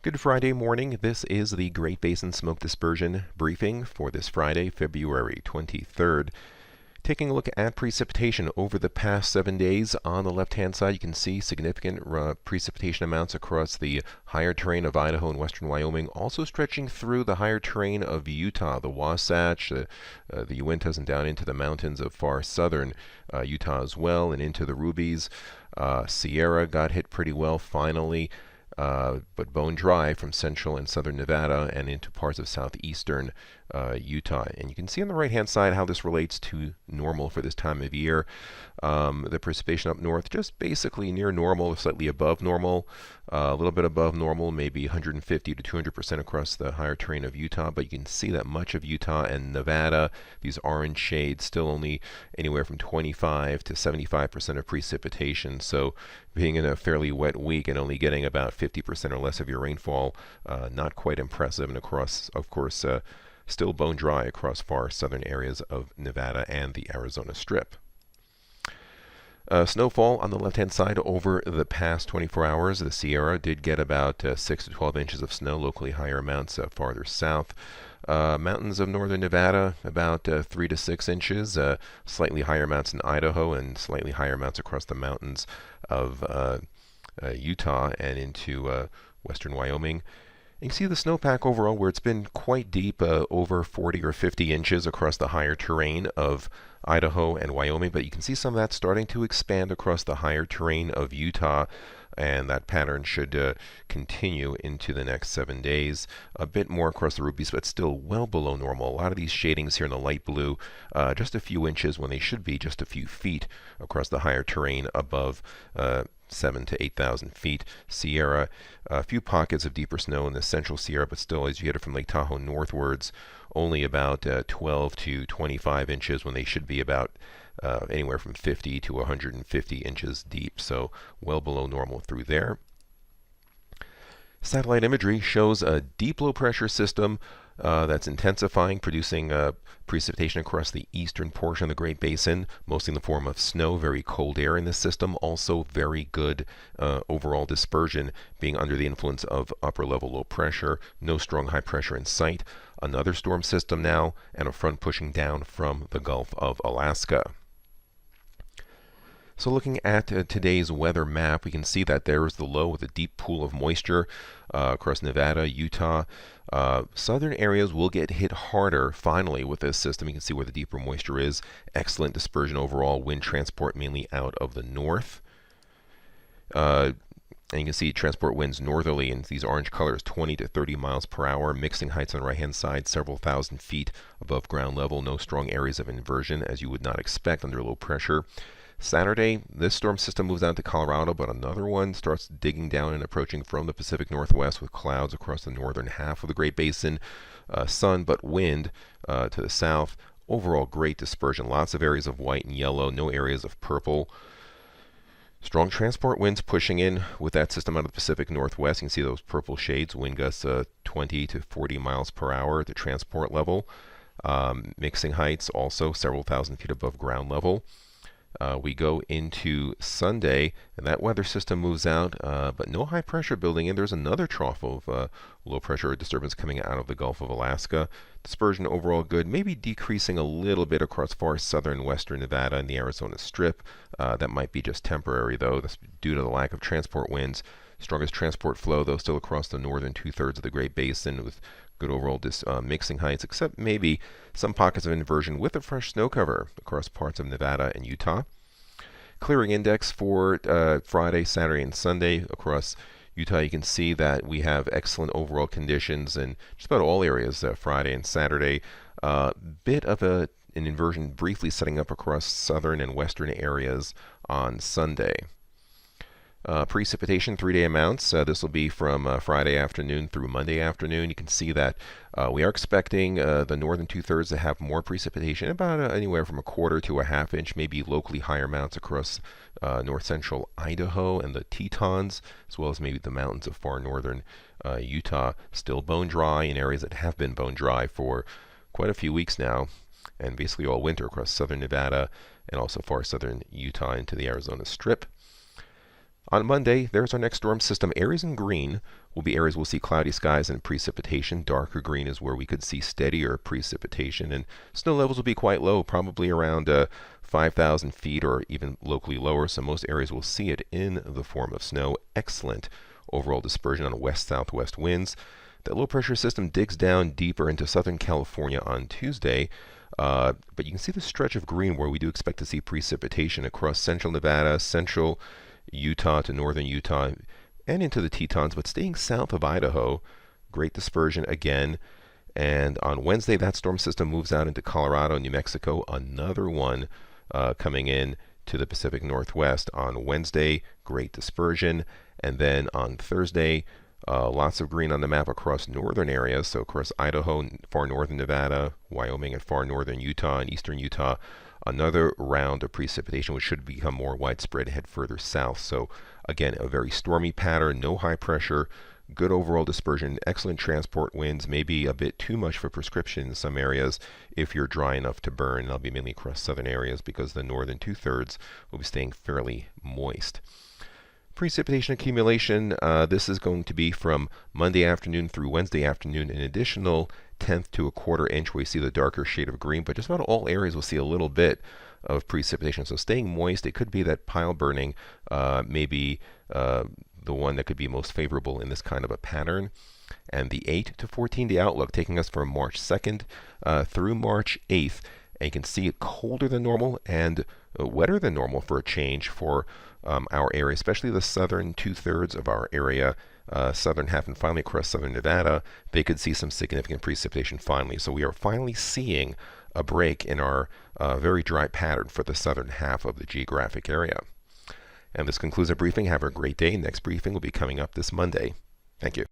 Good Friday morning. This is the Great Basin Smoke Dispersion briefing for this Friday, February 23rd. Taking a look at precipitation over the past 7 days, on the left-hand side you can see significant precipitation amounts across the higher terrain of Idaho and western Wyoming, also stretching through the higher terrain of Utah, the Wasatch, the Uintas, and down into the mountains of far southern Utah as well, and into the Rubies. Sierra got hit pretty well finally. But bone dry from central and southern Nevada and into parts of southeastern Utah. And you can see on the right-hand side how this relates to normal for this time of year. The precipitation up north just basically near normal, slightly above normal, a little bit above normal, maybe 150 to 200% across the higher terrain of Utah. But you can see that much of Utah and Nevada, these orange shades, still only anywhere from 25 to 75% of precipitation. So being in a fairly wet week and only getting about 50% or less of your rainfall, not quite impressive. And across, of course, still bone dry across far southern areas of Nevada and the Arizona Strip. Snowfall on the left-hand side over the past 24 hours. The Sierra did get about 6 to 12 inches of snow, locally higher amounts farther south. Mountains of northern Nevada, about 3 to 6 inches. Slightly higher amounts in Idaho and slightly higher amounts across the mountains of Utah and into western Wyoming. You can see the snowpack overall where it's been quite deep, over 40 or 50 inches across the higher terrain of Idaho and Wyoming, but you can see some of that starting to expand across the higher terrain of Utah, and that pattern should continue into the next 7 days. A bit more across the Rubies, but still well below normal. A lot of these shadings here in the light blue, just a few inches when they should be just a few feet across the higher terrain above 7,000 to 8,000 feet. Sierra, a few pockets of deeper snow in the central Sierra, but still, as you get it from Lake Tahoe northwards, only about 12 to 25 inches when they should be about anywhere from 50 to 150 inches deep. So well below normal through there. Satellite imagery shows a deep low pressure system that's intensifying, producing precipitation across the eastern portion of the Great Basin, mostly in the form of snow, very cold air in this system, also very good overall dispersion, being under the influence of upper level low pressure, no strong high pressure in sight. Another storm system now, and a front pushing down from the Gulf of Alaska. So looking at today's weather map, we can see that there is the low with a deep pool of moisture across Nevada, Utah. Southern areas will get hit harder finally with this system. You can see where the deeper moisture is. Excellent dispersion overall. Wind transport mainly out of the north. And you can see transport winds northerly in these orange colors, 20 to 30 miles per hour. Mixing heights on the right-hand side, several thousand feet above ground level. No strong areas of inversion, as you would not expect under low pressure. Saturday, this storm system moves down to Colorado, but another one starts digging down and approaching from the Pacific Northwest with clouds across the northern half of the Great Basin. Sun, but wind to the south. Overall, great dispersion. Lots of areas of white and yellow, no areas of purple. Strong transport winds pushing in with that system out of the Pacific Northwest. You can see those purple shades, wind gusts 20 to 40 miles per hour at the transport level. Mixing heights also several thousand feet above ground level. We go into Sunday, and that weather system moves out, but no high pressure building in. There's another trough of low pressure disturbance coming out of the Gulf of Alaska. Dispersion overall good, maybe decreasing a little bit across far southern western Nevada and the Arizona Strip. That might be just temporary, though. That's due to the lack of transport winds. Strongest transport flow, though, still across the northern two-thirds of the Great Basin with good overall mixing heights, except maybe some pockets of inversion with a fresh snow cover across parts of Nevada and Utah. Clearing index for Friday, Saturday, and Sunday across Utah. You can see that we have excellent overall conditions in just about all areas Friday and Saturday. Bit of an inversion briefly setting up across southern and western areas on Sunday. Precipitation, 3-day amounts. This will be from Friday afternoon through Monday afternoon. You can see that we are expecting the northern two-thirds to have more precipitation, about anywhere from a quarter to a half inch, maybe locally higher amounts across north-central Idaho and the Tetons, as well as maybe the mountains of far northern Utah. Still bone dry in areas that have been bone dry for quite a few weeks now, and basically all winter across southern Nevada and also far southern Utah into the Arizona Strip. On Monday, there's our next storm system. Areas in green will be areas we'll see cloudy skies and precipitation. Darker green is where we could see steadier precipitation, and snow levels will be quite low, probably around 5,000 feet or even locally lower. So most areas will see it in the form of snow. Excellent overall dispersion on west-southwest winds. That low pressure system digs down deeper into Southern California on Tuesday. But you can see the stretch of green where we do expect to see precipitation across central Nevada, central Utah to northern Utah, and into the Tetons, but staying south of Idaho. Great dispersion again. And on Wednesday, that storm system moves out into Colorado, New Mexico. Another one coming in to the Pacific Northwest. On Wednesday, great dispersion. And then on Thursday, lots of green on the map across northern areas, so across Idaho, far northern Nevada, Wyoming, and far northern Utah and eastern Utah. Another round of precipitation, which should become more widespread, head further south. So again, a very stormy pattern, no high pressure, good overall dispersion, excellent transport winds, maybe a bit too much for prescription in some areas if you're dry enough to burn. That'll be mainly across southern areas because the northern two-thirds will be staying fairly moist. Precipitation accumulation, this is going to be from Monday afternoon through Wednesday afternoon, an additional 1/10 to a 1/4 inch where you see the darker shade of green, but just about all areas will see a little bit of precipitation. So staying moist, it could be that pile burning, maybe the one that could be most favorable in this kind of a pattern. And the 8 to 14-day outlook taking us from March 2nd through March 8th. And you can see it colder than normal and wetter than normal for a change for our area, especially the southern two-thirds of our area, southern half, and finally across southern Nevada. They could see some significant precipitation finally. So we are finally seeing a break in our very dry pattern for the southern half of the geographic area. And this concludes our briefing. Have a great day. Next briefing will be coming up this Monday. Thank you.